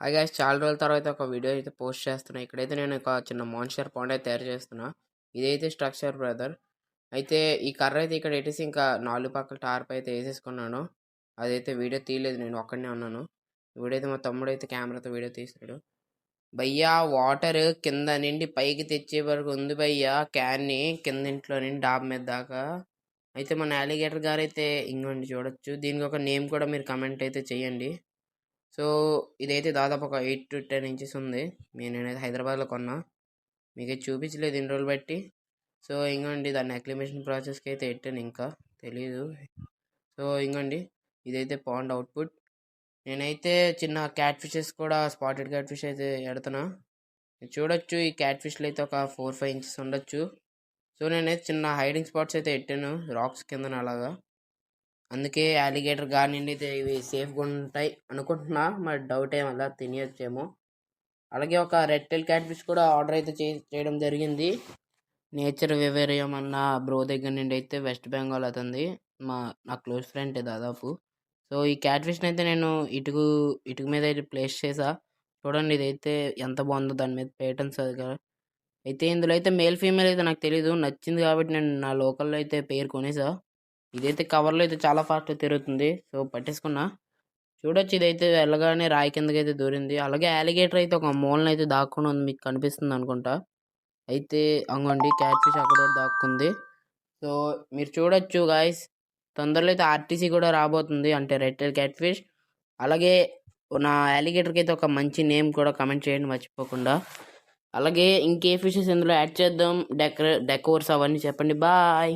Hi guys, చాలా రోజుల తర్వాత ఒక వీడియో అయితే పోస్ట్ చేస్తున్నా. ఇక్కడైతే నేను ఒక చిన్న మాన్స్టర్ పాండ్ అయితే తయారు చేస్తున్నా. ఇదైతే స్ట్రక్చర్ బ్రదర్. అయితే ఈ కర్ర అయితే ఇక్కడ పెట్టేసి ఇంకా 4 పక్కల టార్ప్ అయితే వేసేసుకున్నాను. అదైతే వీడియో తీయలేదు, నేను ఒక్కడనే ఉన్నాను. ఇప్పుడైతే మా తమ్ముడు అయితే కెమెరాతో వీడియో తీస్తాడు. భయ్యా వాటర్ కింద నుండి పైకి తెచ్చే వరకు ఉంది భయ్యా, క్యాన్ని కింద ఇంట్లో నుండి డాబ్ మీద దాకా. అయితే మన అలిగేటర్ గారు అయితే ఇంకోండి చూడొచ్చు. దీనికి ఒక నేమ్ కూడా మీరు కమెంట్ అయితే చేయండి. సో ఇదైతే దాదాపు ఒక 8 to 10 ఇంచెస్ ఉంది. నేనైతే హైదరాబాద్లో కొన్నా, మీకు చూపించలేదు ఇన్ని రోజులు బట్టి. సో ఇంకోండి దాన్ని అక్లిమేషన్ ప్రాసెస్కి అయితే పెట్టాను, ఇంకా తెలీదు. సో ఇంకోండి ఇదైతే పాండ్ అవుట్పుట్. నేనైతే చిన్న క్యాట్ ఫిషెస్ కూడా, స్పాటెడ్ క్యాట్ ఫిష్ అయితే ఎడుతున్నా. చూడొచ్చు ఈ క్యాట్ ఫిష్లు అయితే ఒక 4-5 ఇంచెస్ ఉండొచ్చు. సో నేనైతే చిన్న హైడింగ్ స్పాట్స్ అయితే పెట్టాను రాక్స్ కింద అలాగా. అందుకే అలిగేటర్ గార్డ్ నుండి అయితే ఇవి సేఫ్గా ఉంటాయి అనుకుంటున్నా, మరి డౌట్ ఏమల్లా తినేయచ్చేమో. అలాగే ఒక రెడ్ టైల్ క్యాట్ ఫిష్ కూడా ఆర్డర్ అయితే చేయడం జరిగింది. నేచర్ వివేరియం అన్న బ్రో దగ్గర నుండి అయితే, వెస్ట్ బెంగాల్ అతనిది, నా క్లోజ్ ఫ్రెండ్ దాదాపు. సో ఈ క్యాట్ ఫిష్ని అయితే నేను ఇటుక మీద అయితే ప్లేస్ చేసా. చూడండి ఇదైతే ఎంత బాగుందో, దాని మీద పేటర్న్స్ అయితే. ఇందులో అయితే మేల్ ఫీమేల్ అయితే నాకు తెలీదు, నచ్చింది కాబట్టి నేను నా లోకల్లో అయితే పేరు కొనేసా. ఇదైతే కవర్లో అయితే చాలా ఫాస్ట్గా తిరుగుతుంది, సో పట్టేసుకున్నా. చూడొచ్చు ఇదైతే వెళ్ళగానే రాయి కిందకి అయితే దూరింది. అలాగే అలిగేటర్ అయితే ఒక మూలన అయితే దాక్కుని ఉంది, మీకు కనిపిస్తుంది అనుకుంటా. అయితే అంగోండి క్యాట్ ఫిష్ అక్కడ దాక్కుంది. సో మీరు చూడొచ్చు గాయస్, తొందరలో అయితే ఆర్టీసీ కూడా రాబోతుంది, అంటే రెడ్ టైల్ క్యాట్ ఫిష్. అలాగే నా అలిగేటర్కి అయితే ఒక మంచి నేమ్ కూడా కమెంట్ చేయండి మర్చిపోకుండా. అలాగే ఇంకే ఫిషెస్ ఇందులో యాడ్ చేద్దాం, డెకోర్స్ అవన్నీ చెప్పండి. బాయ్.